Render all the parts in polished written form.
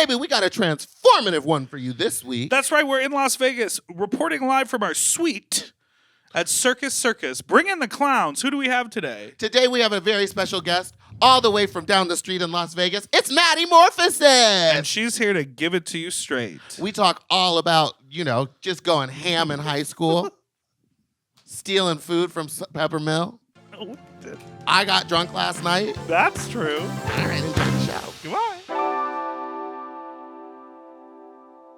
baby, we got a transformative one for you this week. That's right. We're in Las Vegas, reporting live from our suite at Circus Circus. Bring in the clowns. Who do we have today? Today we have a very special guest all the way from down the street in Las Vegas. It's Maddy Morphosis. And she's here to give it to you straight. We talk all about, just going ham in high school, stealing food from Peppermill. Oh, I got drunk last night. that's true. All right, enjoy the show. Goodbye.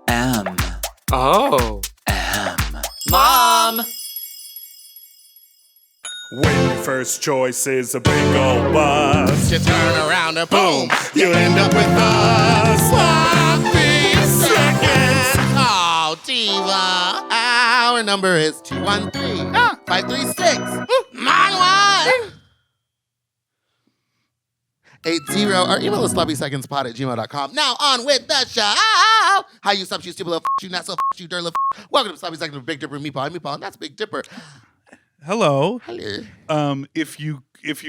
M. Oh. M. Mom! When your first choice is a big old bus, You turn around and boom, you end up with a sloppy seconds. Oh, diva. Our number is 213-536-9180. Our email is sloppysecondspod@gmail.com. Now on with the show. How you sup, you stupid little you not so you dirty little Welcome to Sloppy Seconds with Big Dipper and Meatball. I'm Meatball, and that's Big Dipper. hello. Hello. If you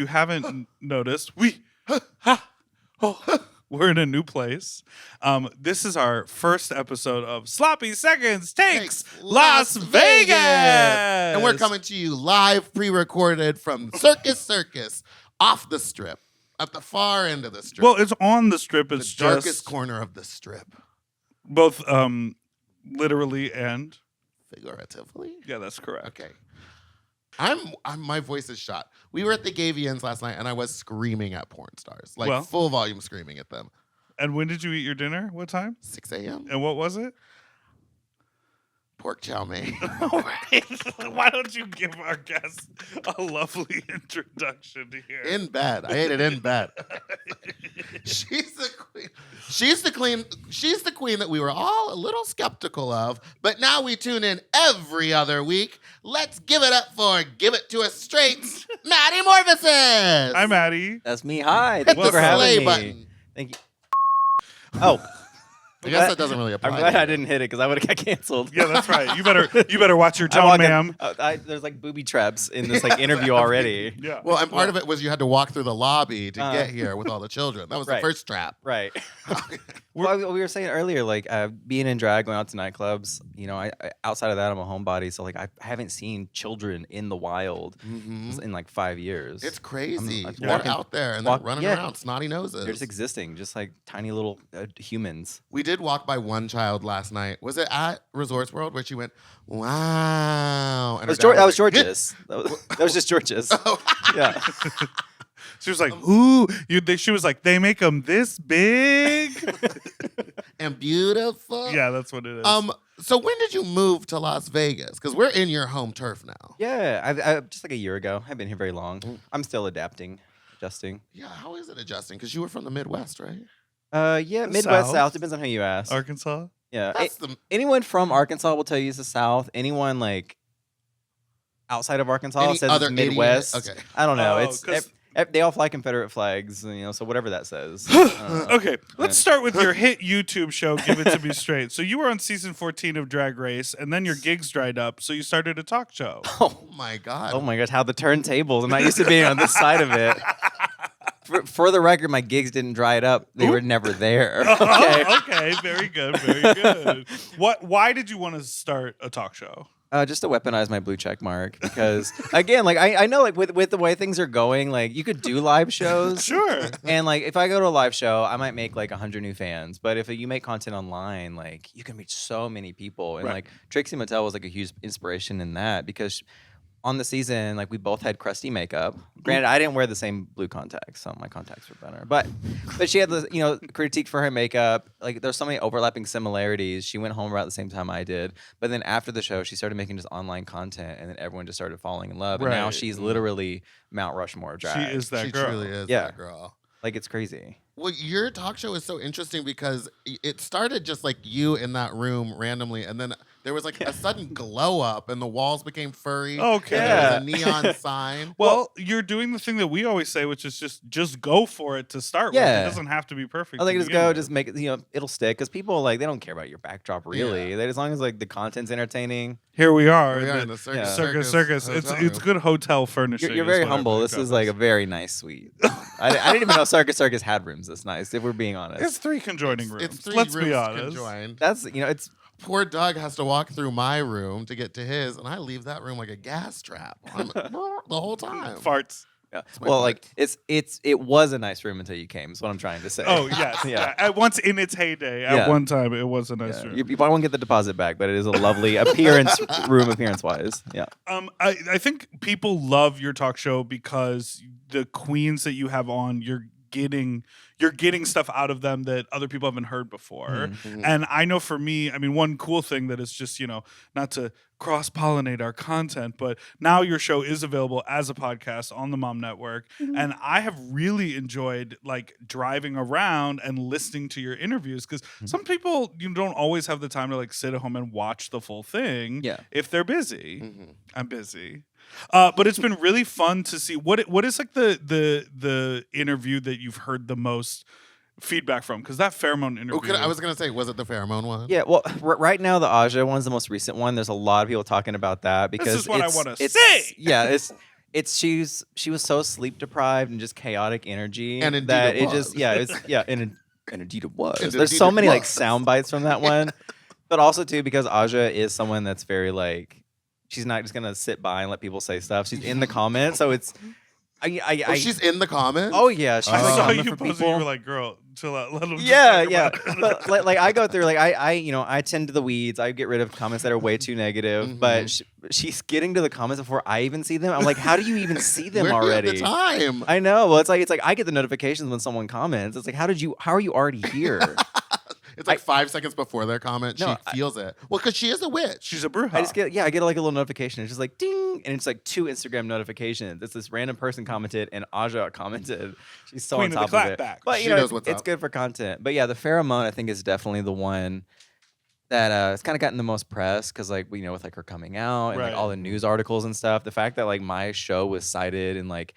haven't noticed, we're in a new place. This is our first episode of Sloppy Seconds Takes Las Vegas. And we're coming to you live, pre-recorded from Circus Circus, off the strip, at the far end of the strip. Well, it's on the strip. the It's darkest just corner of the strip. both literally and Figuratively? yeah, that's correct. Okay. I'm my voice is shot. We were at the Gavians last night, and I was screaming at porn stars, like full volume screaming at them. And when did you eat your dinner? What time? 6 a.m. And what was it? Pork chow mein. Why don't you give our guests a lovely introduction here? In bed. I ate it in bed. She's the queen. She's the queen that we were all a little skeptical of, but now we tune in every other week. Let's give it up for Give It To Us Straight, Maddy Morphosis. Hi, Maddie. That's me. Hi. Hit Thank the you for having slay me. button. Thank you. Oh. I guess that doesn't really apply. I'm glad to I you. didn't hit it because I would have got canceled. Yeah, that's right. You better watch your I tone, walk in- ma'am. there's like booby traps in this like interview already. Yeah. Well, and part of it was you had to walk through the lobby to get here with all the children. That was the Right. first trap. Right. Well, we were saying earlier, like being in drag, going out to nightclubs. I outside of that, I'm a homebody, so like I haven't seen children in the wild in like 5 years. It's crazy. I'm They're walking- out there and they're running around, snotty noses. They're just existing, just like tiny little humans. We did walk by one child last night. Was it at Resorts World where she went, wow? And That was, her dad that was like, George's. that was just George's. Yeah. She was like, "Ooh!" She was like, "They make them this big." and beautiful. Yeah, that's what it is. So when did you move to Las Vegas? Because we're in your home turf now. Yeah, I just like a year ago. I haven't been here very long. I'm still adjusting. Yeah, how is it adjusting? Because you were from the Midwest, right? Yeah, The Midwest, South. South. Depends on who you ask. Arkansas. Yeah, That's the anyone from Arkansas will tell you it's the South. Anyone like outside of Arkansas Any says other it's Midwest. idiot? Okay. I don't know. Oh, It's 'cause- they all fly Confederate flags, so whatever that says. Okay, let's start with your hit YouTube show, Give It To Me Straight. So you were on season 14 of Drag Race, and then your gigs dried up, so you started a talk show. Oh my God. Oh my gosh, how the turntables! I'm not used to being on this side of it. For the record, my gigs didn't dry it up. They were never there. Okay. Okay, very good, very good. Why did you want to start a talk show? Just to weaponize my blue check mark, because again, like I know, like with the way things are going, like you could do live shows, Sure. and like if I go to a live show, I might make like 100 new fans. But if you make content online, like you can reach so many people, and Right. like Trixie Mattel was like a huge inspiration in that because on the season, like we both had crusty makeup. Granted, I didn't wear the same blue contacts, so my contacts were better. But she had the critique for her makeup. Like there's so many overlapping similarities. She went home about the same time I did. But then after the show, she started making just online content, and then everyone just started falling in love. And now Right. she's literally Mount Rushmore of drag. She is that she girl. truly is Yeah. that girl. Like it's crazy. Well, your talk show is so interesting because it started just like you in that room randomly, and then there was like a sudden glow up and the walls became furry. Okay. And there was a neon sign. Well, you're doing the thing that we always say, which is just go for it to start with. Yeah. It doesn't have to be perfect. I think to just begin go, with. just make it. It'll stick because people like they don't care about your backdrop really. Yeah. They, as long as like the content's entertaining. Here we are. We are the in the Circus Yeah. Circus. It's Hotel. good hotel furnishing. You're is very what I humble. picked This up is like as. a very nice suite. I didn't even know Circus Circus had rooms this nice. If we're being honest, It's 3 conjoining rooms. It's 3 Let's rooms be honest. conjoined. that's it's Poor Doug has to walk through my room to get to his, and I leave that room like a gas trap the whole time. Farts. yeah. my Well, point. like it was a nice room until you came. Is what I'm trying to say. Oh yes, Yeah. At once in its heyday, at Yeah. one time, it was a nice Yeah. room. You probably won't get the deposit back, but it is a lovely room appearance wise. Yeah. I think people love your talk show because the queens that you have on, you're getting stuff out of them that other people haven't heard before. Mhm. And I know for me, I mean, one cool thing that is just, not to cross-pollinate our content, but now your show is available as a podcast on the Mom Network. And I have really enjoyed like driving around and listening to your interviews because some people don't always have the time to like sit at home and watch the full thing Yeah. if they're busy. Mhm. I'm busy. But it's been really fun to see what is like the interview that you've heard the most feedback from, because that pheromone interview. I was gonna say, was it the pheromone one? Yeah, well, right now the Aja one's the most recent one. There's a lot of people talking about that because is what I it's- wanna it's- say. Yeah, she was so sleep deprived and just chaotic energy And indeed that it it was. just and indeed it was. And There's indeed so it many like was. sound bites from that one, but also too because Aja is someone that's very like she's not just gonna sit by and let people say stuff. She's in the comments, so it's She's in the comments. oh yeah, she's I like saw comment you for posting. people. You were like, "Girl, chill out. Let them." Yeah, yeah. But like I go through like I tend to the weeds. I get rid of comments that are way too negative. Mhm. But she's getting to the comments before I even see them. I'm like, how do you even see them Where do you have already? the time. I know. Well, it's like I get the notifications when someone comments. It's like, how are you already here? It's like 5 seconds before their comment. No, She feels it. Well, because she is a witch. She's a bruja. I just get like a little notification. It's just like ding, and it's like 2 Instagram notifications. It's this random person commented and Aja commented. She's so Queen on of the top of it. clapback. But She you know, knows it's, what's it's up. good for content. But yeah, the pheromone I think is definitely the one that it's kind of gotten the most press because like we know with like her coming out and Right. like all the news articles and stuff. The fact that like my show was cited in like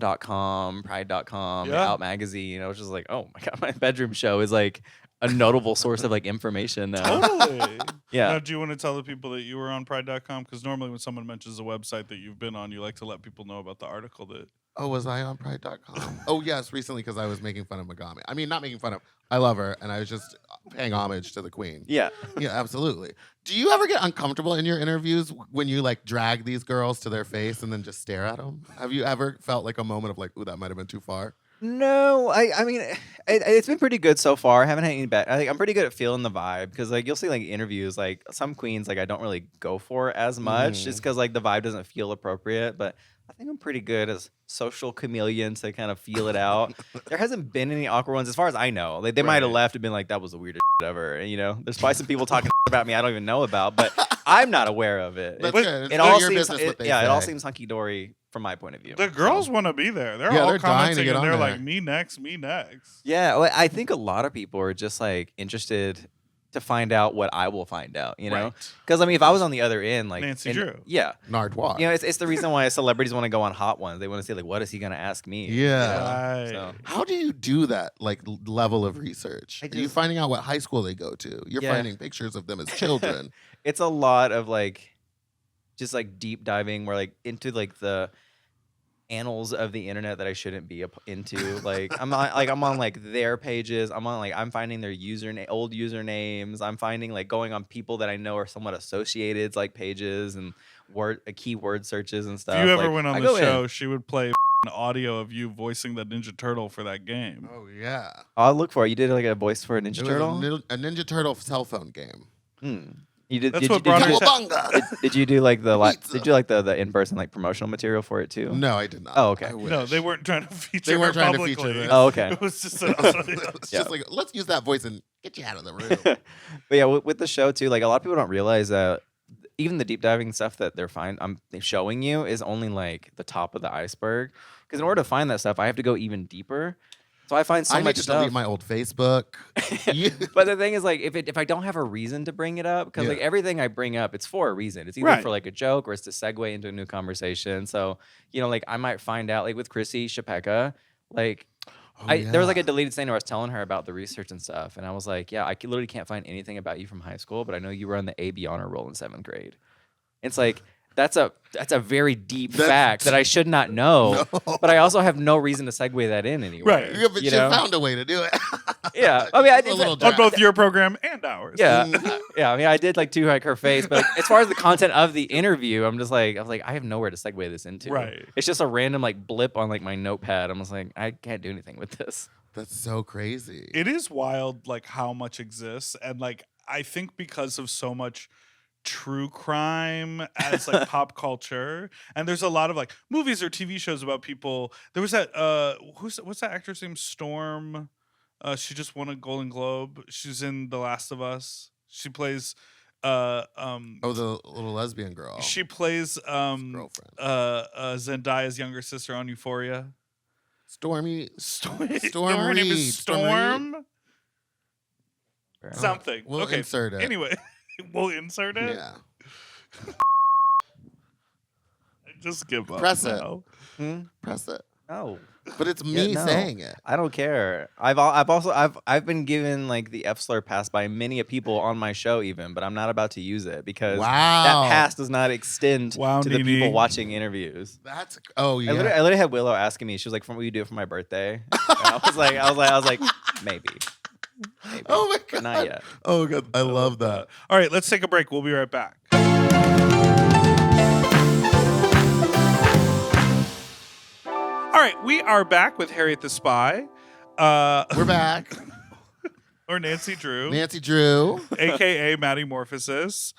out.com, pride.com, Yeah. Out magazine, which is like, oh my god, my bedroom show is like a notable source of like information now. Totally. Yeah. Now, do you want to tell the people that you were on Pride.com? Because normally when someone mentions a website that you've been on, you like to let people know about the article that. Oh, was I on Pride.com? Oh, yes, recently because I was making fun of Megami. I mean, not making fun of. I love her, and I was just paying homage to the queen. Yeah. Yeah, absolutely. Do you ever get uncomfortable in your interviews when you like drag these girls to their face and then just stare at them? Have you ever felt like a moment of like, ooh, that might have been too far? No, I mean, it's been pretty good so far. I haven't had any bad. I think I'm pretty good at feeling the vibe because like you'll see like interviews, like some queens like I don't really go for as much just because like the vibe doesn't feel appropriate. But I think I'm pretty good as social chameleon to kind of feel it out. There hasn't been any awkward ones as far as I know. Like they might have Right. left and been like, that was the weirdest ever. And, there's probably some people talking about me I don't even know about, but I'm not aware of it. That's But good. It's It none all of your seems, business what they it all say. seems hunky dory from my point of view. The girls want to be there. They're Yeah, all they're dying to commenting get and on they're there. like, me next, me next. Yeah, well, I think a lot of people are just like interested to find out what I will find out, Right. Because I mean, if I was on the other end, like Nancy and- Drew. yeah, Nardwuar. it's the reason why celebrities want to go on hot ones. They want to see like, what is he gonna ask me? Yeah. Right. So How do you do that like level of research? I Are you just- finding out what high school they go to? You're Yeah. finding pictures of them as children. it's a lot of like, just like deep diving, where like into like the annals of the internet that I shouldn't be into. Like I'm on like their pages. I'm finding their old usernames. I'm finding like going on people that I know are somewhat associated like pages and keyword searches and stuff. If you ever Like, went on I the go in. show, she would play audio of you voicing the Ninja Turtle for that game. Oh yeah. I'll look for it. You did like a voice for a It Ninja was Turtle. a Ninja Turtle cell phone game. You did. That's did what you, brought did, her you, to- Cowabunga! did you do like the Pizza. did you like the in person like promotional material for it too? No, I did not. Oh, okay. I No, wish. they weren't trying to feature They weren't her trying to publicly. feature this. Oh, okay. It was just It's Yeah. just like, let's use that voice and get you out of the room. But yeah, with the show too, like a lot of people don't realize that even the deep diving stuff that I'm showing you is only like the top of the iceberg. Because in order to find that stuff, I have to go even deeper. So I find so I much need to delete stuff. my old Facebook. You- But the thing is, like, if I don't have a reason to bring it up, because like Yeah. everything I bring up, it's for a reason. It's either Right. for like a joke or it's to segue into a new conversation. So like I might find out, like with Chrissy Shapeka, like Oh, there was like yeah. a deleted scene where I was telling her about the research and stuff, and I was like, yeah, literally can't find anything about you from high school, but I know you were on the AB honor roll in 7th grade. It's like that's a very deep fact that I should not know, No. but I also have no reason to segue that in anywhere. Right. Yeah, but you you know? found a way to do it. Yeah. I mean, I It's a did little On dry. both your program and ours. Yeah, yeah. I mean, I did like to like her face, but like, as far as the content of the interview, I was like, I have nowhere to segue this into. Right. It's just a random like blip on like my notepad. I'm just like, I can't do anything with this. That's so crazy. It is wild, like how much exists, and like I think because of so much true crime as like pop culture, and there's a lot of like movies or TV shows about people. There was that what's that actress name? Storm. She just won a Golden Globe. She's in The Last of Us. She plays Oh, the little lesbian girl. she plays girlfriend. Zendaya's younger sister on Euphoria. Stormy. Storm. Storm Her name Reed. is Storm Storm. Fair enough. Something. We'll Okay. insert it. Anyway, we'll insert it. Yeah. Just give up. Press it. now. Hmm? Press it. No, But it's Yeah, me no. saying it. I don't care. I've been given like the F slur pass by many people on my show even, but I'm not about to use it because Wow. that pass does not extend Wow, to the Nene. people watching interviews. That's yeah. I literally had Willow asking me. She was like, "Will you do it for my birthday?" And I was like, maybe. Oh my But not god. yet. Oh god. I love that. All right, let's take a break. We'll be right back. All right, we are back with Harriet the Spy, We're back. or Nancy Drew, Nancy Drew. aka Maddy Morphosis.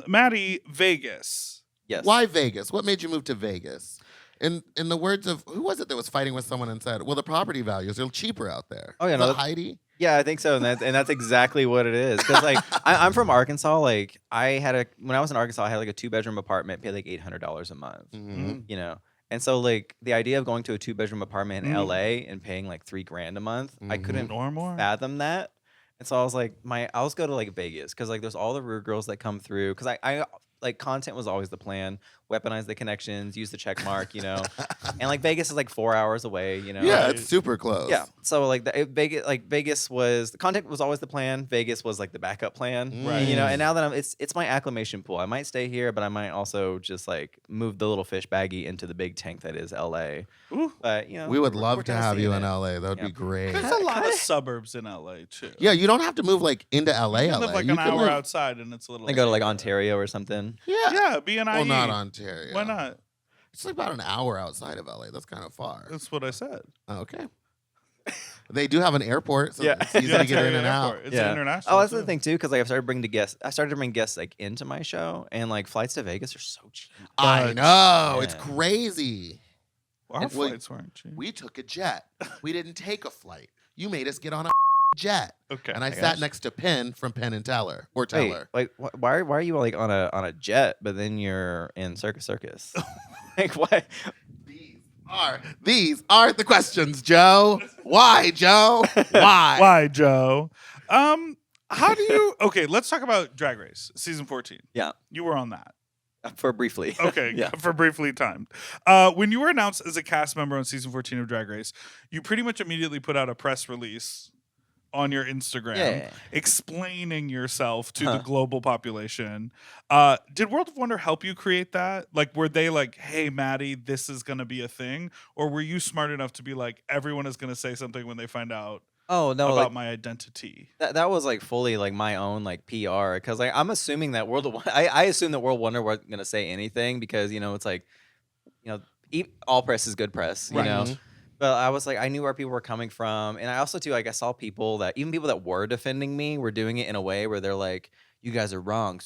Maddy, Vegas. Yes. Why Vegas? What made you move to Vegas? In the words of who was it that was fighting with someone and said, "Well, the property values are cheaper out there." Oh, yeah, Was no, it that- Heidi. Yeah, I think so, and that's exactly what it is. Because like I'm from Arkansas. Like when I was in Arkansas, I had like a 2-bedroom apartment, paid like $800 a month. Mhm. You know, and so like the idea of going to a 2-bedroom apartment in Mm. LA and paying like $3,000 a month, I Mhm. couldn't Or more. fathom that. And so I was like, I'll just go to like Vegas because like there's all the rude girls that come through. Because I like content was always the plan. Weaponize the connections, use the check mark, and like Vegas is like 4 hours away, Yeah, Right. it's super close. Yeah. So like Vegas was the content was always the plan. Vegas was like the backup plan. Right. And now that it's my acclimation pool. I might stay here, but I might also just like move the little fish baggie into the big tank that is LA. Ooh. But We would we're love to kinda have you seeing in it. LA. That would Yeah. be great. There's a lot of suburbs in LA too. Yeah, you don't have to move like into LA. You can LA. live like You an can hour live- outside, and it's a little. I go to like cheaper. Ontario or something. Yeah. Yeah, BNIE. Well, not Ontario. Why not? It's like about an hour outside of LA. That's kind of far. That's what I said. Oh, okay. They do have an airport, so Yeah. it's easy Yeah, to get in Ontario and out. Airport. It's Yeah. international. Oh, that's the too. thing too, because like I started to bring guests like into my show, and like flights to Vegas are so cheap. I know. It's Yeah. crazy. Our And wait, flights weren't cheap. We took a jet. We didn't take a flight. You made us get on a jet. Okay. And I my sat gosh. next to Penn from Penn and Teller. Or Wait, Teller. like why are you like on a jet, but then you're in Circus Circus? Like why? These are the questions, Joe. Why, Joe? Why? Why, Joe? How do you? Okay, let's talk about Drag Race season 14. Yeah, You were on that. for briefly. Okay, Yeah. for briefly timed. When you were announced as a cast member on season 14 of Drag Race, you pretty much immediately put out a press release on your Instagram Yeah. explaining yourself to the Huh. global population. Did World of Wonder help you create that? Like, were they like, hey, Maddie, this is going to be a thing? Or were you smart enough to be like, everyone is going to say something when they find out Oh no, about like my identity? that was like fully like my own like PR, because like I'm assuming that I assume that World Wonder wasn't gonna say anything because it's like all press is good press, you Right. know. But I was like, I knew where people were coming from, and I also too like I saw people that were defending me were doing it in a way where they're like, you guys are wrong.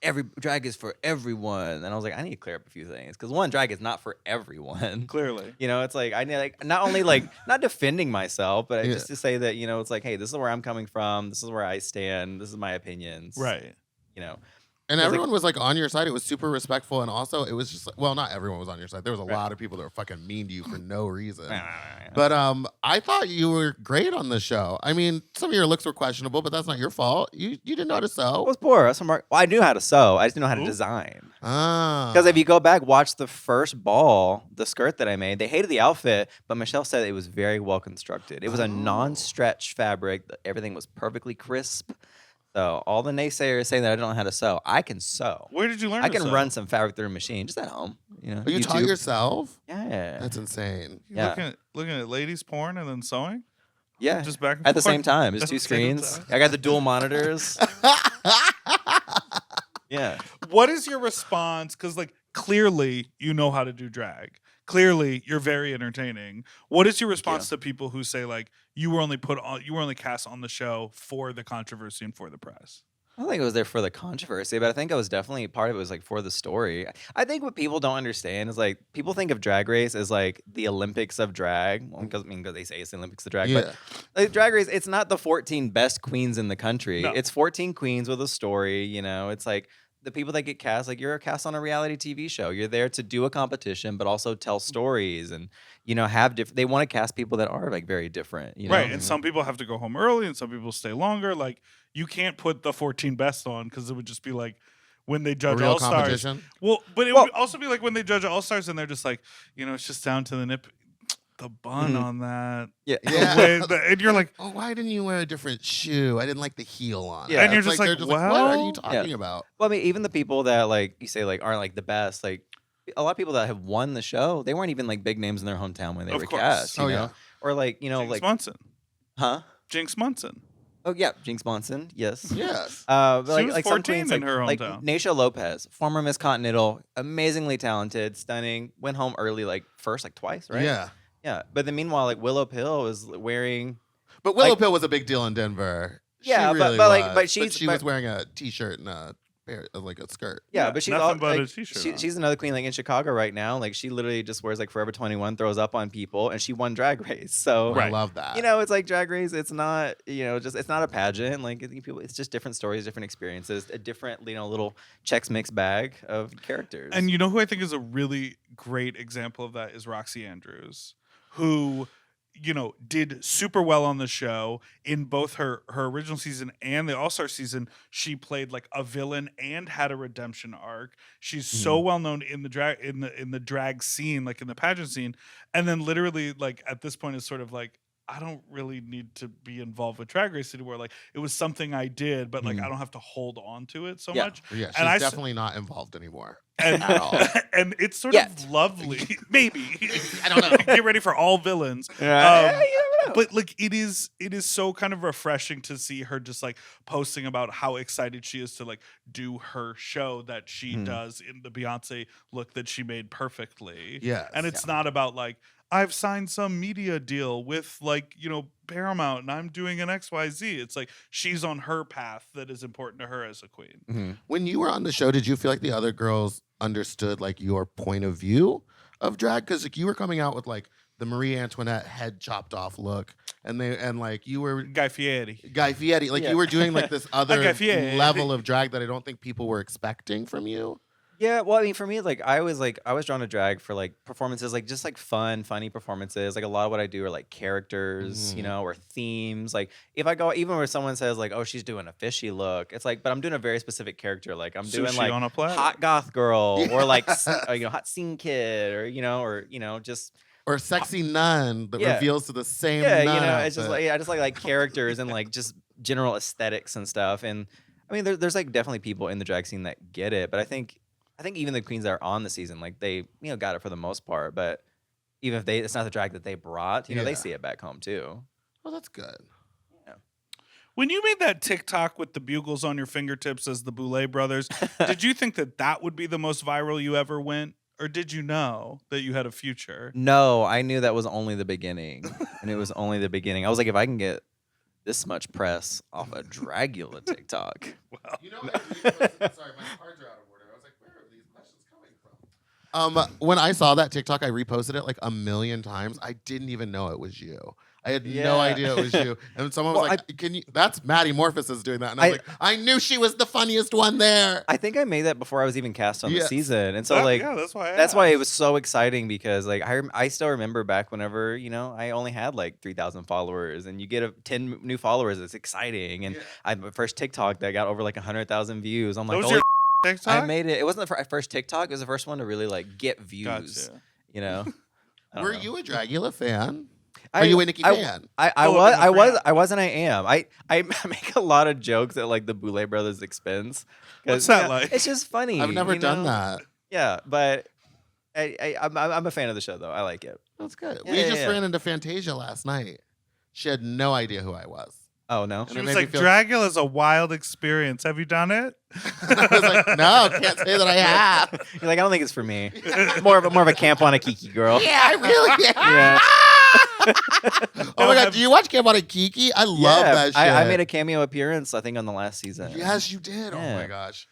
Every drag is for everyone, and I was like, I need to clear up a few things because one, drag is not for everyone. Clearly. It's like I need like not only like not defending myself, but Yeah. just to say that it's like, hey, this is where I'm coming from. This is where I stand. This is my opinions. Right. And Because, everyone was like on your side. It was super respectful, and also it was just like, well, not everyone was on your side. There was a lot of people that were fucking mean to you for no reason. But I thought you were great on the show. I mean, some of your looks were questionable, but that's not your fault. You didn't know how to I sew. was poor. That's well, I knew how to sew. I just didn't know how to Ooh. design. Ah, Because if you go back, watch the first ball, the skirt that I made, they hated the outfit, but Michelle said it was very well constructed. It was a non-stretch fabric. Everything was perfectly crisp. So all the naysayers saying that I don't know how to sew, I can sew. Where did you learn? I to can sew? run some fabric through a machine just at home. You know, you taught YouTube. yourself? Yeah. That's insane. You Yeah. looking at ladies porn and then sewing. Yeah. Just back and At the forth? same time. It's At two the same screens. time. I got the dual monitors. Yeah. What is your response? Because like clearly you know how to do drag. Clearly you're very entertaining. What is your response to people who say like you were only cast on the show for the controversy and for the press? I don't think it was there for the controversy, but I think it was definitely part of it was like for the story. I think what people don't understand is like people think of Drag Race as like the Olympics of drag. Well, because they say it's the Olympics of drag, Yeah. but like Drag Race, it's not the 14 best queens in the country. No. It's 14 queens with a story. You know, it's like the people that get cast, like you're cast on a reality TV show. You're there to do a competition, but also tell stories and have different. They want to cast people that are like very different. You know? Right, and some people have to go home early, and some people stay longer. Like you can't put the 14 best on because it would just be like when they A judge real All Stars. competition? Well, but it would also be like when they judge All Stars, and they're just like, it's just down to the bun Mhm. on that. Yeah. Yeah. And you're like, Oh, why didn't you wear a different shoe? I didn't like the heel on it. Yeah. And you're It's just like, they're what are you well- talking about? Well, I mean, even the people that like you say like aren't like the best, like a lot of people that have won the show, they weren't even like big names in their hometown when they Of were course. cast. You Oh, know? yeah. Or like Jinx like Monson. huh? Jinx Monson. Oh yeah, Jinx Monson. Yes. Yes. But She was some 14 queens, in her like hometown. Naisha Lopez, former Miss Continental, amazingly talented, stunning. Went home early, like first, like twice, right? Yeah. Yeah. But then meanwhile, like Willow Pill was wearing. But Willow Like- Pill was a big deal in Denver. Yeah, she but- really but, like, was. but she's- she but- was wearing a t-shirt and like a skirt. Yeah, Yeah, but she's nothing all, but a like, t-shirt on. she's another queen like in Chicago right now. Like she literally just wears like Forever 21, throws up on people, and she won Drag Race. So I love that. it's like Drag Race. It's not it's not a pageant. Like it's just different stories, different experiences, a different little Chex Mix bag of characters. And you know who I think is a really great example of that is Roxy Andrews, who did super well on the show in both her original season and the All-Star season. She played like a villain and had a redemption arc. She's so well known in the drag in the drag scene, like in the pageant scene, and then literally like at this point is sort of like, I don't really need to be involved with Drag Race anymore. Like it was something I did, but like I don't have to hold on to it so Yeah. much. Yeah, she's And I s- definitely not involved anymore. And At all. and it's sort Yet. of lovely. Maybe. I don't know. Get ready for all villains. Yeah, you never know. But like it is so kind of refreshing to see her just like posting about how excited she is to like do her show that she does in the Beyonce look that she made perfectly. Yes. And it's not about like I've signed some media deal with like, Paramount and I'm doing an XYZ. It's like she's on her path that is important to her as a queen. When you were on the show, did you feel like the other girls understood like your point of view of drag? Because like you were coming out with like the Marie Antoinette head chopped off look, and like you were Guy Fieri. Guy Fieri, like Yeah. you were doing like this other Guy Fieri. level of drag that I don't think people were expecting from you. Yeah, well, I mean, for me, like I was drawn to drag for like performances, like just like funny performances. Like a lot of what I do are like characters, or themes. Like if I go, even where someone says like, "Oh, she's doing a fishy look," it's like, but I'm doing a very specific character. Like I'm doing Sushi like on a platter. hot goth girl, or like hot scene kid, or just Or sexy nun that Yeah. reveals to the same yeah, nun it's just outfit. like I just like characters and like just general aesthetics and stuff. And I mean, there's like definitely people in the drag scene that get it, but I think even the queens that are on the season, like they got it for the most part. But even if it's not the drag that they brought, they Yeah. see it back home too. Well, that's good. When you made that TikTok with the bugles on your fingertips as the Boulay brothers, did you think that would be the most viral you ever went? Or did you know that you had a future? No, I knew that was only the beginning, and it was only the beginning. I was like, if I can get this much press off a Dragula TikTok. You know, sorry, my cards are out of order. I was like, where are these questions coming from? When I saw that TikTok, I reposted it like a million times. I didn't even know it was you. I had no Yeah. idea it was you. And someone was Well, like, "Can you?" That's Maddy Morphosis doing that, and I was like, "I knew she was the funniest one there." I think I made that before I was even cast on the Yes. season, and so like that's why. that's why it was so exciting because like I still remember back whenever I only had like 3,000 followers, and you get 10 new followers. It's exciting, and my first TikTok that got over like 100,000 views. I'm like, was holy your TikTok? I made it. It wasn't the first TikTok. It was the first one to really like get views. Gotcha. You know. I don't Were know. you a Dragula fan? Are you a Nikki fan? I Oh, was, and I am. I make a lot of jokes at like the Boulay brothers' expense. 'Cause, What's that like? It's just funny. I've never you done know? that. Yeah, but I'm a fan of the show though. I like it. That's good. Yeah, We yeah, just yeah. ran into Fantasia last night. She had no idea who I was. Oh no. She And it was made me like, feel- Dragula is a wild experience. Have you done it? I was like, no, can't say that I have. You're like, I don't think it's for me. more of a camp on a Kiki girl. Yeah, I really am. Yeah. Oh my God, do you watch Camp on a Kiki? I love Yeah, that shit. I made a cameo appearance, I think, on the last season. Yes, you did. Oh Yeah. my gosh.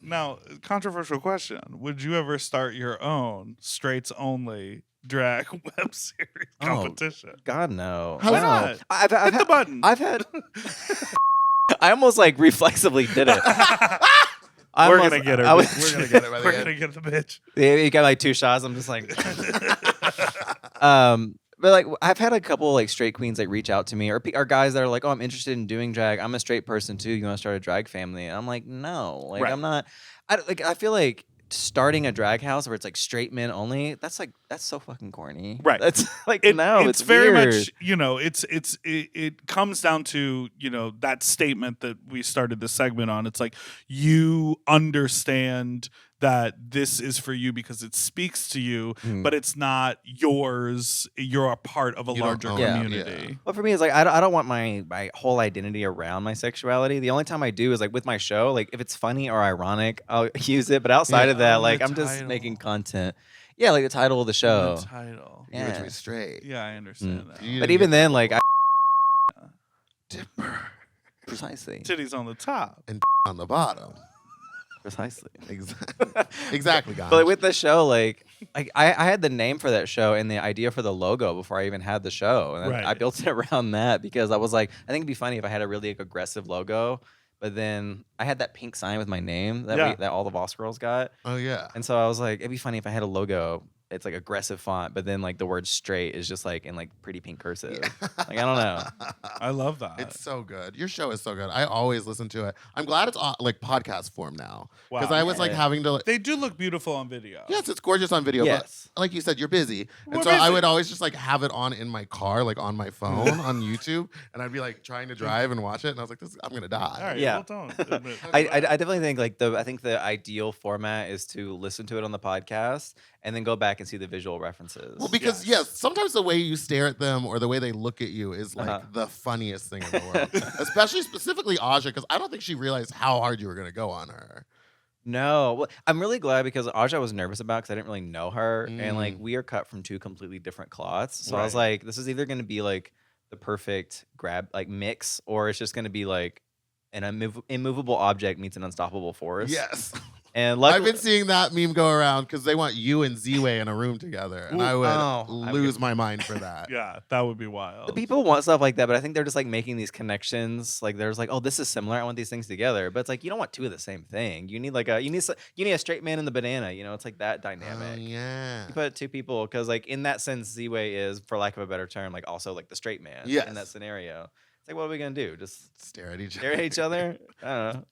Now, controversial question. Would you ever start your own straights only drag web series Oh. competition? God no. How's Why no. not? I've Hit the had, button. I've had. I almost like reflexively did it. We're gonna get her. I was- We're gonna get it by the We're end. gonna get the bitch. Yeah, you got like 2 shots. I'm just like, but like I've had a couple like straight queens like reach out to me, or guys that are like, oh, I'm interested in doing drag. I'm a straight person too. You want to start a drag family? And I'm like, no, like Right. I'm not. I feel like starting a drag house where it's like straight men only. That's so fucking corny. Right. That's like It's very weird. much, it comes down to, that statement that we started the segment on. It's like you understand that this is for you because it speaks to you, but it's not yours. You're a part of a You don't larger own it, community. yeah. Well, for me, it's like I don't want my whole identity around my sexuality. The only time I do is like with my show. Like if it's funny or ironic, I'll use it. But outside Yeah. of that, Oh, like the I'm just title. making content. Yeah, like the title of the show. The title. Give it to Yeah. me straight. Yeah, I understand that. You But didn't even get then, like Dipper precisely, Titties on the top. on the bottom. precisely. Exactly. Exactly, guys. But like, with the show, like I had the name for that show and the idea for the logo before I even had the show, and Right. I built it around that because I was like, I think it'd be funny if I had a really like, aggressive logo. But then I had that pink sign with my name that all the Boss Girls got, Oh yeah. and so I was like, it'd be funny if I had a logo. It's like aggressive font, but then like the word straight is just like in like pretty pink cursive. Like I don't know. I love that. It's so good. Your show is so good. I always listen to it. I'm glad it's like podcast form now because Wow. I was like Yeah. having to. They do look beautiful on video. Yes, it's gorgeous on video. Yes. But like you said, you're busy, and We're so I busy. would always just like have it on in my car, like on my phone on YouTube, and I'd be like trying to drive and watch it, and I was like, I'm gonna die. All right. Yeah. Well, don't. I definitely think like the ideal format is to listen to it on the podcast and then go back and see the visual references. Well, because yes, sometimes the way you stare at them or the way they look at you is like the funniest thing in the world. Especially specifically Aja, because I don't think she realized how hard you were gonna go on her. No, well, I'm really glad because Aja was nervous about because I didn't really know her, and like we are cut from 2 completely different cloths. So I was Right. like, this is either going to be like the perfect grab like mix, or it's just going to be like an immovable object meets an unstoppable force. Yes. And I've luckily, been seeing that meme go around because they want you and Z-Way in a room together, and I would Oh, I would lose get- my mind for that. Yeah, that would be wild. the people want stuff like that, but I think they're just like making these connections. Like there's like, oh, this is similar. I want these things together, but it's like you don't want 2 of the same thing. You need like you need a straight man and the banana. It's like that dynamic. Yeah. You put 2 people because like in that sense, Z-Way is, for lack of a better term, like also like the straight man Yes. in that scenario. It's like, what are we gonna do? Just Stare at each stare at each other? I don't know.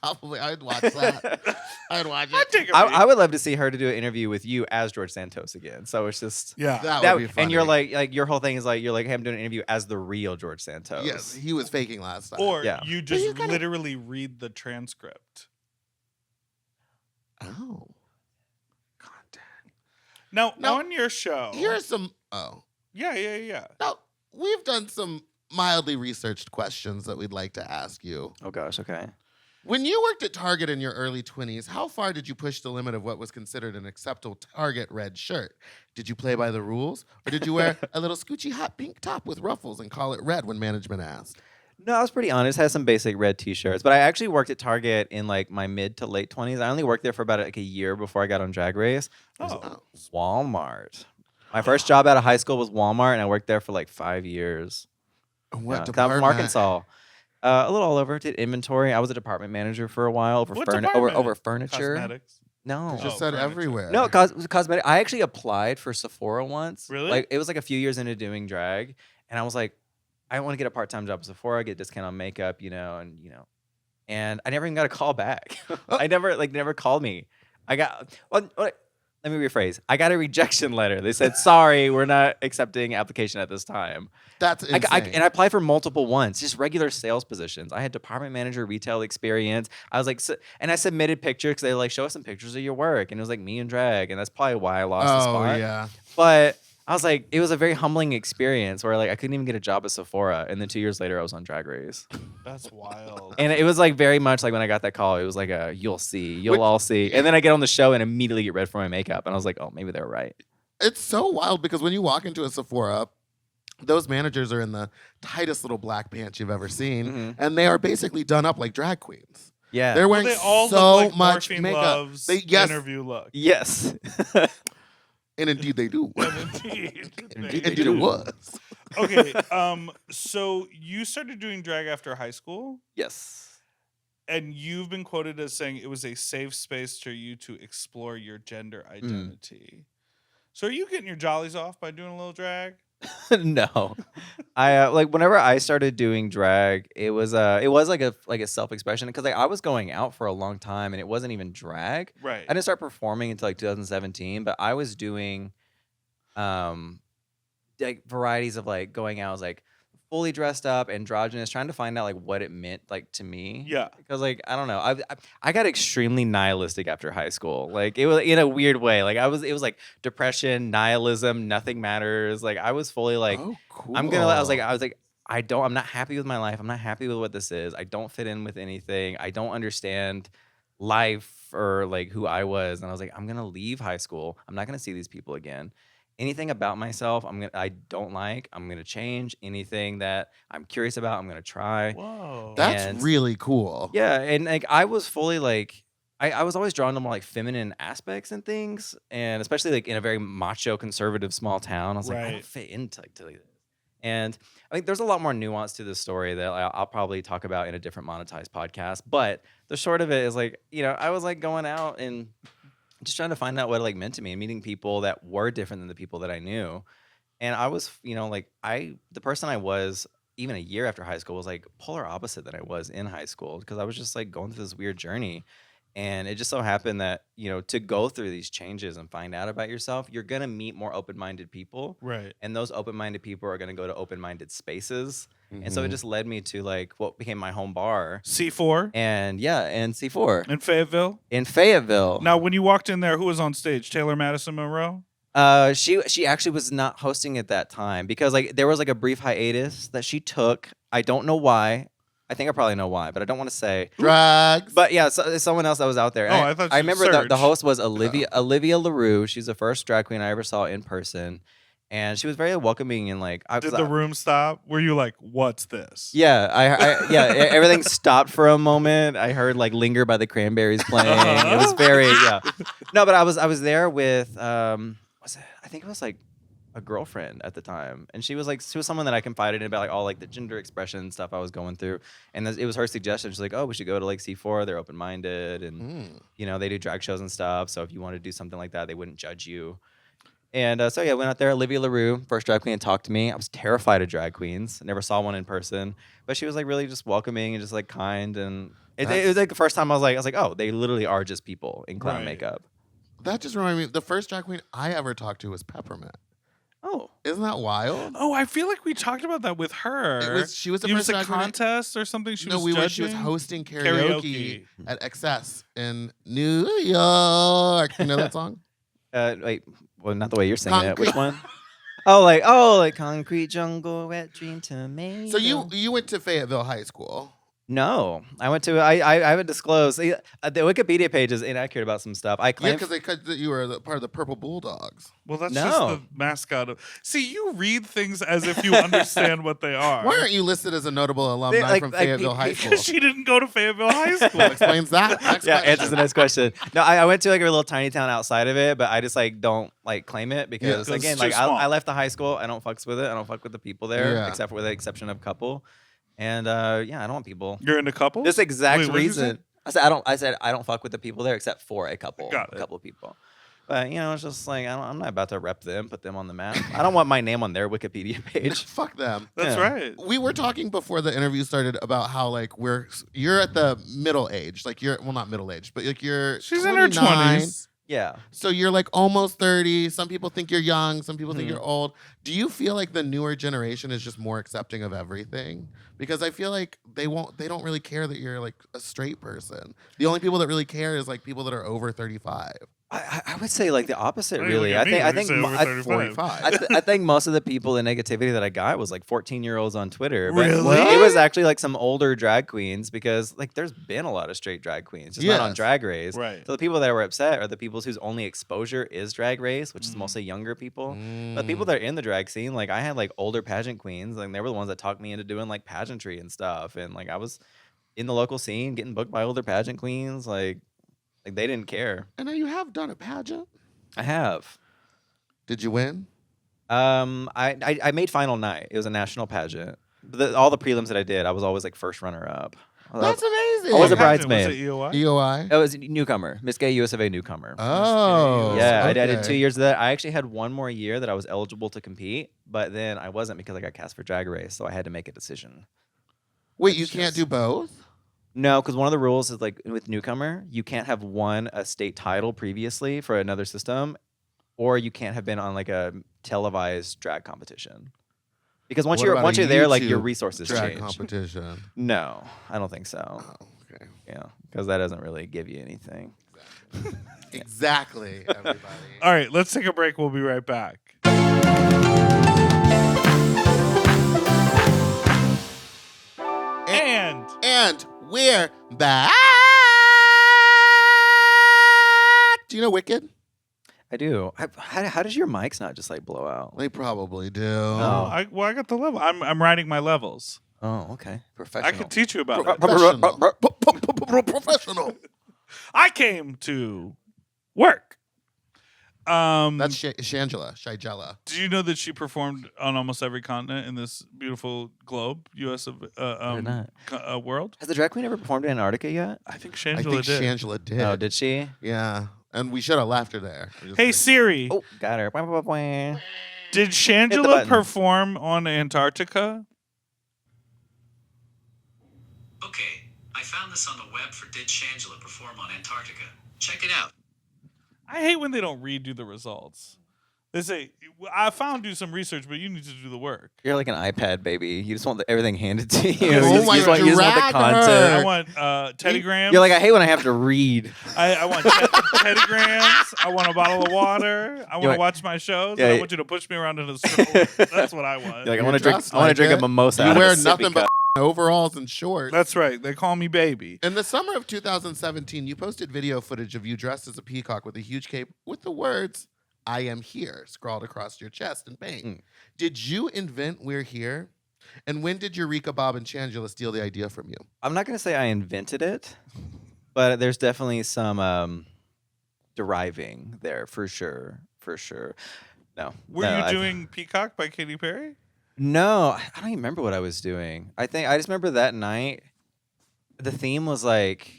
Probably, I'd watch that. I'd watch I'd it. take a I, peek. I would love to see her to do an interview with you as George Santos again. So it's just Yeah. That would be funny. and you're like your whole thing is like you're like, hey, I'm doing an interview as the real George Santos. yes, he was faking last time. Or Yeah. you just you gotta- literally read the transcript. oh, content. Now, No. on your show. Here's some. Oh, Yeah. now we've done some mildly researched questions that we'd like to ask you. Oh gosh. Okay. When you worked at Target in your early 20s, how far did you push the limit of what was considered an acceptable Target red shirt? Did you play by the rules? Or did you wear a little scoochy hot pink top with ruffles and call it red when management asked? No, I was pretty honest. Had some basic red T-shirts, but I actually worked at Target in like my mid to late 20s. I only worked there for about like a year before I got on Drag Race. Oh. Walmart. My first job out of high school was Walmart, and I worked there for like 5 years. What Yeah, 'cause I'm department? from Arkansas. A little all over. Did inventory. I was a department manager for a while over What over department? furniture. Cosmetics. No, It just Oh, said furniture. everywhere. no, cosmetic. I actually applied for Sephora once. Really? Like it was like a few years into doing drag, and I was like, I want to get a part-time job at Sephora, get a discount on makeup, and I never even got a call back. I never called me. I got let me rephrase. I got a rejection letter. They said, sorry, we're not accepting application at this time. That's insane. And I applied for multiple ones, just regular sales positions. I had department manager, retail experience. I was like, and I submitted pictures because they were like, show us some pictures of your work. And it was like me and drag. And that's probably why I lost the spot. Yeah. But I was like, it was a very humbling experience where like I couldn't even get a job at Sephora. And then 2 years later, I was on Drag Race. That's wild. And it was like very much like when I got that call, it was like you'll see, you'll all see. And then I get on the show and immediately get ready for my makeup. And I was like, oh, maybe they're right. It's so wild because when you walk into a Sephora, those managers are in the tightest little black pants you've ever seen. Mhm. And they are basically done up like drag queens. Yeah. They're wearing They all so look like much Morphine makeup. Love's Yes. interview look. Yes. And indeed they do. And indeed, Indeed it was. Okay, so you started doing drag after high school, Yes. and you've been quoted as saying it was a safe space for you to explore your gender identity. So are you getting your jollies off by doing a little drag? No, I like whenever I started doing drag, it was like a self expression because like I was going out for a long time and it wasn't even drag. Right. I didn't start performing until like 2017, but I was doing, like varieties of like going out as like fully dressed up, androgynous, trying to find out like what it meant like to me. Yeah. Because like I don't know, I got extremely nihilistic after high school. Like it was in a weird way. Like it was like depression, nihilism, nothing matters. Like I was fully like Oh, cool. I'm not happy with my life. I'm not happy with what this is. I don't fit in with anything. I don't understand life or like who I was. And I was like, I'm gonna leave high school. I'm not gonna see these people again. Anything about myself, I don't like. I'm gonna change. Anything that I'm curious about, I'm gonna try. Whoa. That's and- really cool. Yeah, and like I was fully like I was always drawn to more like feminine aspects and things, and especially like in a very macho conservative small town. I was like, I Right. don't fit into like this. And I think there's a lot more nuance to this story that I'll probably talk about in a different monetized podcast. But the short of it is like, I was like going out and just trying to find out what it like meant to me and meeting people that were different than the people that I knew. And I was, the person I was even a year after high school was like polar opposite than I was in high school because I was just like going through this weird journey. And it just so happened that, to go through these changes and find out about yourself, you're going to meet more open-minded people. Right. And those open-minded people are going to go to open-minded spaces. And so it Mhm. just led me to like what became my home bar. C4 And C4 in Fayetteville. in Fayetteville. Now, when you walked in there, who was on stage? Taylor Madison Monroe? She actually was not hosting at that time because like there was like a brief hiatus that she took. I don't know why. I think I probably know why, but I don't want to say. Drugs. But yeah, so, someone else that was out there. Oh, And I thought I she was remember the Serge. host was Olivia LaRue. She's the first drag queen I ever saw in person, and she was very welcoming and like. Did the room stop? Were you like, what's this? Yeah, everything stopped for a moment. I heard like "Linger" by the Cranberries playing. It was very No, but I was there with I think it was like a girlfriend at the time, and she was someone that I confided in about like all like the gender expression stuff I was going through, and it was her suggestion. She's like, oh, we should go to like C4. They're open minded, and they do drag shows and stuff. So if you want to do something like that, they wouldn't judge you. And I went out there. Olivia LaRue, first drag queen, talked to me. I was terrified of drag queens. I never saw one in person, but she was like really just welcoming and just like kind. And it was like the first time I was like, oh, they literally are just people in clown Right. makeup. That just reminded me, the first drag queen I ever talked to was Peppermint. Oh, Isn't that wild? Oh, I feel like we talked about that with her. She was the it was first a drag queen. contest or something. She was She was judging? hosting karaoke, Karaoke. at Excess in New York. You know that song? wait, well, not the way you're singing it. Which Concrete. one? like concrete jungle, wet dream tomato. So you went to Fayetteville High School. No, I went to. I haven't disclosed. The Wikipedia page is inaccurate about some stuff. I Yeah, claim. because they cut that you were part of the Purple Bulldogs. Well, that's just No. the mascot of. See, you read things as if you understand what they are. Why aren't you listed as a notable alumni from Fayetteville High School? Because she didn't go to Fayetteville High School. Explains that. Next Yeah, question. answers the next question. No, I went to like a little tiny town outside of it, but I just like don't like claim it because 'cause it's again, too like small. I left the high school. I don't fucks with it. I don't fuck with the people there, Yeah. except for with the exception of a couple. And yeah, I don't want people. You're into couples. This exact Wait, what'd you say? reason. I said I don't fuck with the people there except for a couple. Got it. A couple of people. But you know, it's just like I'm not about to rep them, put them on the map. I don't want my name on their Wikipedia page. Fuck them. That's Yeah. right. We were talking before the interview started about how like you're at the middle age, like you're not middle age, but like you're She's in her 29. 20s. Yeah. So you're like almost 30. Some people think you're young. Some people think Mhm. you're old. Do you feel like the newer generation is just more accepting of everything? Because I feel like they don't really care that you're like a straight person. The only people that really care is like people that are over 35. I would say like the opposite. Why do you Really, look at me I when you think say over 35? 45. I think most of the people, the negativity that I got was like 14-year-olds on Twitter. But Really? It was actually like some older drag queens because like there's been a lot of straight drag queens, just not on Yes. Drag Race. Right. So the people that were upset are the people whose only exposure is Drag Race, which is Mm. mostly younger people. Mm. But people that are in the drag scene, like I had like older pageant queens, like they were the ones that talked me into doing like pageantry and stuff. And like I was in the local scene getting booked by older pageant queens, like they didn't care. And now you have done a pageant. I have. Did you win? I made final night. It was a national pageant. All the prelims that I did, I was always like first runner up. That's amazing. I was a What happened? bridesmaid. Was it EOI? EOI. It was newcomer, Miss Gay US of A newcomer. Oh. Yeah, I okay. did 2 years of that. I actually had one more year that I was eligible to compete, but then I wasn't because I got cast for Drag Race, so I had to make a decision. Wait, you can't do both? No, because one of the rules is like with newcomer, you can't have won a state title previously for another system, or you can't have been on like a televised drag competition. Because once What you're about a there, like your YouTube resources Drag change. competition. No, I don't think so. Oh, okay. Yeah, because that doesn't really give you anything. Exactly, everybody. All right, let's take a break. We'll be right back. And we're back. Do you know Wicked? I do. How does your mics not just like blow out? They probably do. Oh. I got the level. I'm writing my levels. Oh, okay. I Professional. can teach you about it. Professional. I came to work. That's Shangela. Did you know that she performed on almost every continent in this beautiful globe, U.S. of not. world? Has the drag queen ever performed in Antarctica yet? I think I Shangela think did. Shangela did. Oh, did she? Yeah. And we should have left her there. We just Hey like- Siri, Oh, got her. did the Shangela button. perform on Antarctica? Okay, I found this on the web for Did Shangela Perform on Antarctica. Check it out. I hate when they don't redo the results. They say, I found you some research, but you need to do the work. You're like an iPad baby. You just want everything handed to you. Oh you my just want the drag content. her. I want teddygrams. You're like, I hate when I have to read. I want teddygrams. I want a bottle of water. I want to like- watch my shows. Yeah, and I yeah. want you to push me around in a stroller. That's what I want. You're like, I You're want to drink. dressed I want to like drink it. a mimosa. You out of wear a sippy nothing but cup. overalls and shorts. That's right. They call me baby. In the summer of 2017, you posted video footage of you dressed as a peacock with a huge cape with the words, "I am here," scrawled across your chest in paint. Mm. Did you invent "We're Here"? And when did Eureka, Bob, and Shangela steal the idea from you? I'm not gonna say I invented it, but there's definitely some deriving there for sure. For sure. No. Were no, you I- doing Peacock by Katy Perry? No, I don't even remember what I was doing. I just remember that night, the theme was like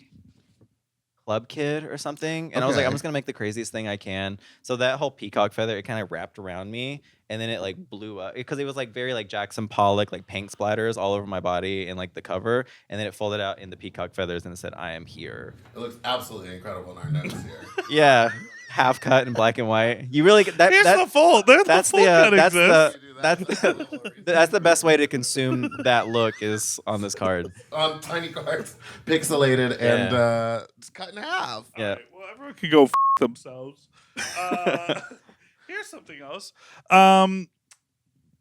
Club Kid or something, and I was like, Okay. I'm just gonna make the craziest thing I can. So that whole peacock feather, it kind of wrapped around me, and then it like blew up because it was like very like Jackson Pollock, like paint splatters all over my body and like the cover, and then it folded out in the peacock feathers and it said, "I am here." It looks absolutely incredible in our notes here. Yeah, half cut in black and white. You really that Here's that the fold. There's that's the fold that that's exists. that's the best way to consume that look is on this card. On tiny cards, pixelated, and it's cut in half. Yeah. All right, well, everyone can go themselves. Here's something else.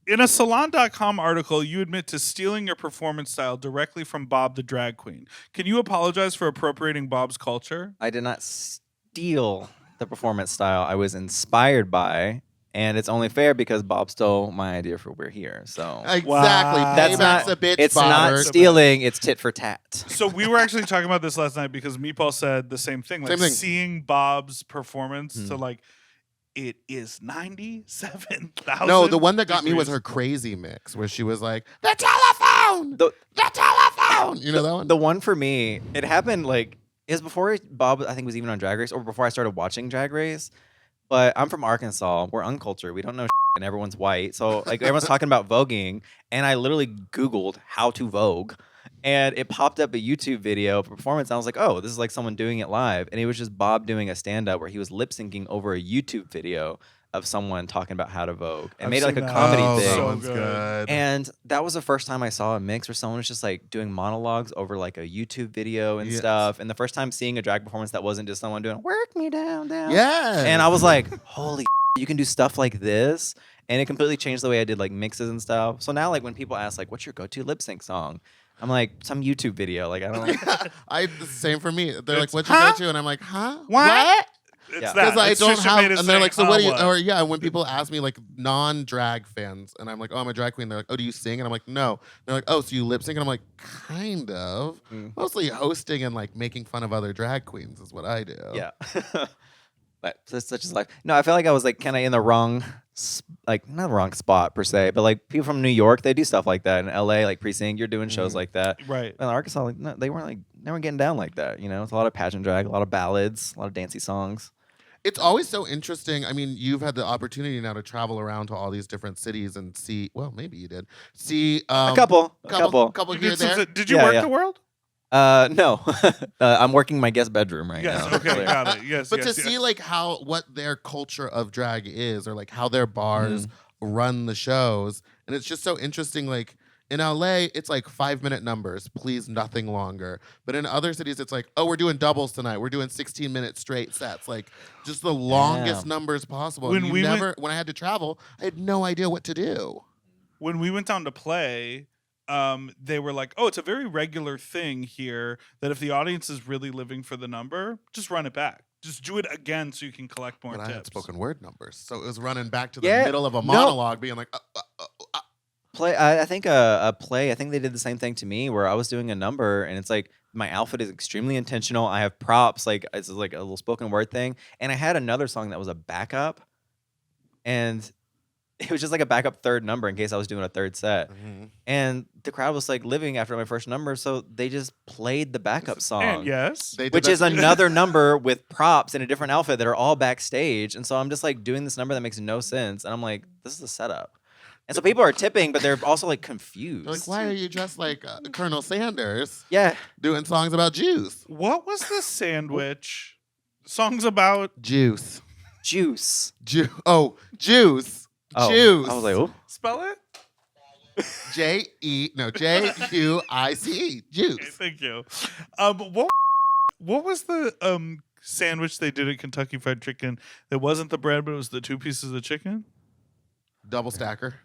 In a Salon.com article, you admit to stealing your performance style directly from Bob the drag queen. Can you apologize for appropriating Bob's culture? I did not steal the performance style. I was inspired by, and it's only fair because Bob stole my idea for We're Here. So Exactly. Wow. that's Payback's not a bitch. It's not Bobbert. stealing. It's tit for tat. So we were actually talking about this last night because Meatball said the same thing. Like Same thing. seeing Bob's performance to like, it is 97,000. No, the one that got me was degrees. her crazy mix, where she was like, "The telephone, The- the telephone." You know that one? The one for me, it happened like it was before Bob, I think, was even on Drag Race, or before I started watching Drag Race. But I'm from Arkansas. We're uncultured. We don't know and everyone's white. So like everyone's talking about voguing, and I literally Googled how to vogue, and it popped up a YouTube video of a performance. And I was like, oh, this is like someone doing it live, and it was just Bob doing a stand up where he was lip syncing over a YouTube video of someone talking about how to vogue and I've made it like seen a that. comedy Oh, thing. that So one's good. good. And that was the first time I saw a mix where someone was just like doing monologues over like a YouTube video and Yes. stuff. And the first time seeing a drag performance that wasn't just someone doing "work me down, down." Yeah. And I was like, holy, you can do stuff like this. And it completely changed the way I did like mixes and stuff. So now, like when people ask like, "What's your go-to lip sync song?" I'm like, some YouTube video. Like I don't. The same for me. They're like, It's, "What's your huh? go-to?" And I'm like, "Huh? What? It's Yeah. that. Because I It's don't Trisha have." Paytas And they're like, "So saying, what do you?" what? Or yeah, when people ask me like non-drag fans, and I'm like, "Oh, I'm a drag queen." They're like, "Oh, do you sing?" And I'm like, "No." They're like, "Oh, so you lip sync?" And I'm like, "Kind of." Mostly hosting and like making fun of other drag queens is what I do. Yeah. But that's such is life. No, I feel like I was like kind of in the wrong, like not the wrong spot per se, but like people from New York, they do stuff like that. In LA, like Precinct, you're doing shows like that. Right. In Arkansas, like no, they weren't getting down like that. You know, it's a lot of pageant drag, a lot of ballads, a lot of dancey songs. It's always so interesting. I mean, you've had the opportunity now to travel around to all these different cities and see. Well, maybe you did see A couple. couple You here did, some, there. did you Yeah, work yeah. the world? No, I'm working my guest bedroom right Yes. now. Okay. Got it. Yes. But yes, to yes. see like what their culture of drag is, or like how their bars run the shows, and it's just so interesting. Like in LA, it's like 5-minute numbers, please nothing longer. But in other cities, it's like, oh, we're doing doubles tonight. We're doing 16-minute straight sets, like just the longest numbers possible. When And we when I had to travel, I had no idea what to do. When we went down to play, they were like, "Oh, it's a very regular thing here that if the audience is really living for the number, just run it back. Just do it again so you can collect more But I tips." had spoken word numbers, so it was running back to the Yeah, middle of a no. monologue, being like, Play. I think a play. I think they did the same thing to me where I was doing a number and it's like my outfit is extremely intentional. I have props, like it's like a little spoken word thing, and I had another song that was a backup, and it was just like a backup third number in case I was doing a third set. And the crowd was like living after my first number, so they just played the backup song. And yes. They did Which that is to- another number with props in a different outfit that are all backstage. And so I'm just like doing this number that makes no sense. And I'm like, this is a setup. And so people are tipping, but they're also like confused. They're like, why are you dressed like Colonel Sanders Yeah. doing songs about Jews? What was the sandwich? Songs about Juice. Juice. Juice. Juice. Oh, Juice. I was like, oh. spell it? Juice. Okay, Juice. thank you. What was the sandwich they did at Kentucky Fried Chicken that wasn't the bread, but it was the 2 pieces of chicken? Double stacker.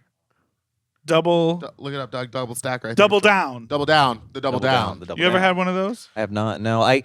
Double Look it up, Doug. Double stacker. I think. double down. Double down. The double down. The double You ever down. had one of those? I have not. No. I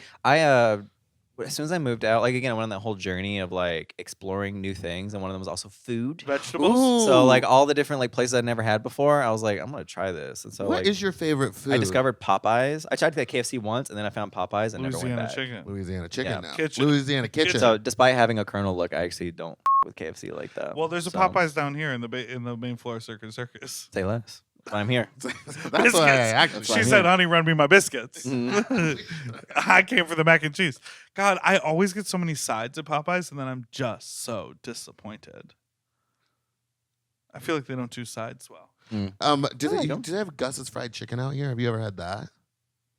as soon as I moved out, like again, I went on that whole journey of like exploring new things, and one of them was also food. Vegetables? Ooh. So like all the different like places I'd never had before, I was like, I'm gonna try this. And so What like is your favorite food? I discovered Popeyes. I tried to get KFC once, and then I found Popeyes and never went Louisiana back. chicken. Louisiana chicken Yeah. now. Kitchen. Louisiana kitchen. So despite having a Colonel look, I actually don't with KFC like that. Well, there's a So, Popeyes down here in the main floor of Circus Circus. Say less. That's why I'm here. That's why I actually. That's why She I'm said, here. "Honey, run me my biscuits." Mhm. I came for the mac and cheese. God, I always get so many sides at Popeyes, and then I'm just so disappointed. I feel like they don't do sides well. Do I like they 'em. do they have Gus's fried chicken out here? Have you ever had that?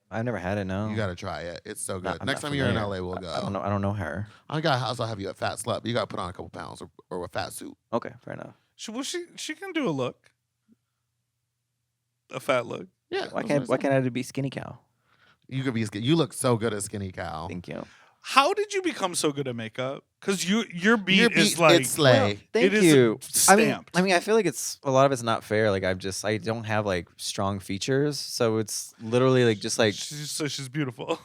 I've never had it. No, You got to try it. It's so good. I'm Next not time you're in familiar. LA, we'll go. I don't know. I don't know her. I got also have you at Fat Slut. But you got to put on a couple pounds or a fat suit. Okay, fair enough. She can do a look, a fat look. Yeah. Why can't I be skinny cow? You could be? You look so good as Skinny Cow. Thank you. How did you become so good at makeup? Because your beat Your is beat, like it's slay. Thank it is you. stamped. I mean, I feel like it's a lot of it's not fair. Like I don't have like strong features, so it's literally like just like she's beautiful.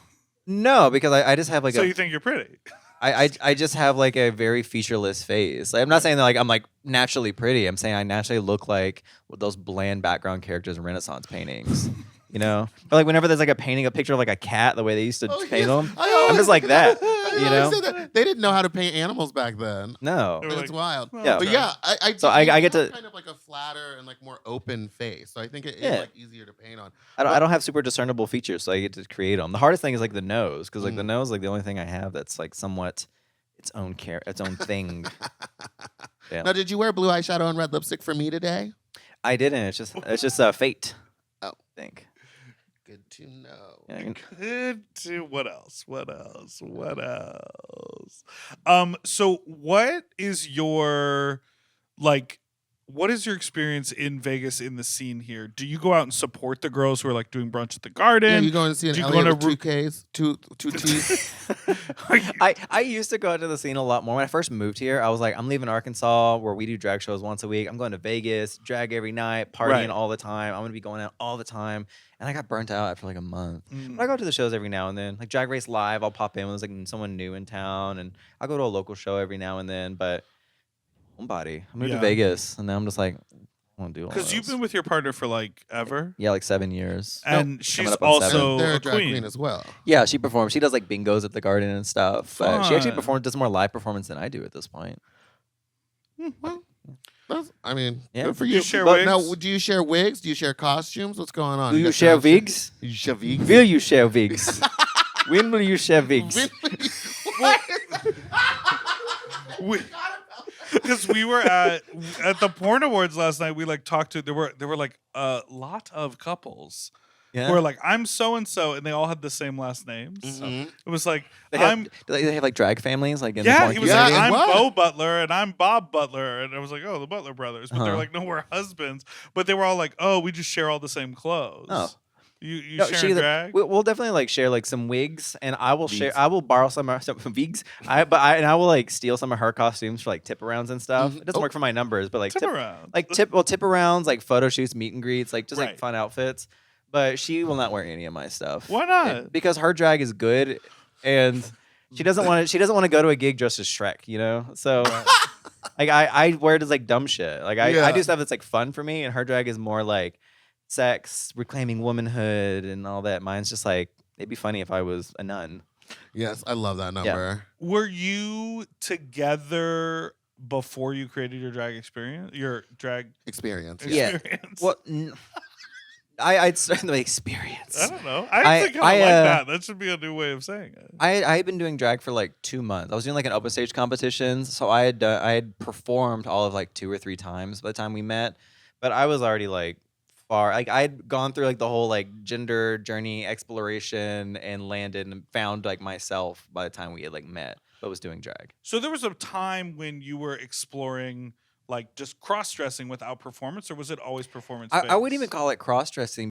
no, because I just have like So you think you're pretty? I just have like a very featureless face. Like, I'm not saying that like I'm like naturally pretty. I'm saying I naturally look like those bland background characters in Renaissance paintings. You know, but like whenever there's like a picture of like a cat, the way they used to paint them, I'm just like that. You know, they didn't know how to paint animals back then. no. They were It's like, wild. "Oh, Yeah. But okay." yeah, So you I get have to- kind of like a flatter and like more open face. So I think it is Yeah. like easier to paint on. I don't have super discernible features, so I get to create them. The hardest thing is like the nose, because like the nose, like the only thing I have that's like somewhat its own thing. Yeah. Now, did you wear blue eyeshadow and red lipstick for me today? I didn't. It's just fate. Oh. I think. Good to know. Yeah, Good to what else? So what is your like what is your experience in Vegas in the scene here? Do you go out and support the girls who are like doing brunch at the garden? Yeah, you going to see an Do you Elliot go with to two Ks, two T's? Are you- I used to go out to the scene a lot more. When I first moved here, I was like, I'm leaving Arkansas where we do drag shows once a week. I'm going to Vegas, drag every night, partying Right. all the time. I'm going to be going out all the time. And I got burnt out after like a month. Mm. But I go to the shows every now and then. Like Drag Race Live, I'll pop in when there's like someone new in town. And I'll go to a local show every now and then. But homebody, I moved Yeah. to Vegas. And now I'm just like, I want to do all Because you've those. been with your partner for like ever, Yeah, like 7 years. and she's up on 7. also They're a a drag queen. queen as well. Yeah, she performs. She does like bingos at the garden and stuff. She actually Fun. does more live performance than I do at this point. Well, I mean, Yeah. good for Do you. you share But wigs? now, do you share wigs? Do you share costumes? What's going on? Do you got share costumes? wigs? You share wigs? Will you share wigs? When will you share wigs? Because we were at the porn awards last night. We like talked to there were like a lot of couples Yeah. who were like, I'm so and so, and they all had the same last names. So Mhm. it was like They have, I'm do they have like drag families like in the yeah. porn He was Yeah, like, it I'm was. Bo Butler and I'm Bob Butler, and I was like, oh, the Butler brothers. But they were Uh-huh. like, no, we're husbands. But they were all like, oh, we just share all the same clothes. Oh. You No, share drag? we'll definitely like share like some wigs, and I will Wigs. I will borrow some wigs. I will like steal some of her costumes for like tip arounds and stuff. Mhm. It doesn't work for my numbers, but like Tip around. tip arounds, like photo shoots, meet and greets, like just like Right. fun outfits. But she will not wear any of my stuff. Why not? Because her drag is good, and she doesn't want to. She doesn't want to go to a gig dressed as Shrek, you know. So like I wear it as like dumb shit. Like I Yeah. do stuff that's like fun for me, and her drag is more like sex, reclaiming womanhood, and all that. Mine's just like it'd be funny if I was a nun. Yes, I love that number. Were you together before you created your drag experience? Your drag Experience. Yeah. experience? Well, I'd start the experience. I don't know. I think I like that. That should be a new way of saying it. I had been doing drag for like 2 months. I was doing like an open stage competitions, so I had performed all of like 2 or 3 times by the time we met, but I was already like far. Like I had gone through like the whole like gender journey exploration and landed and found like myself by the time we had like met, but was doing drag. So there was a time when you were exploring like just cross dressing without performance, or was it always performance? I wouldn't even call it cross dressing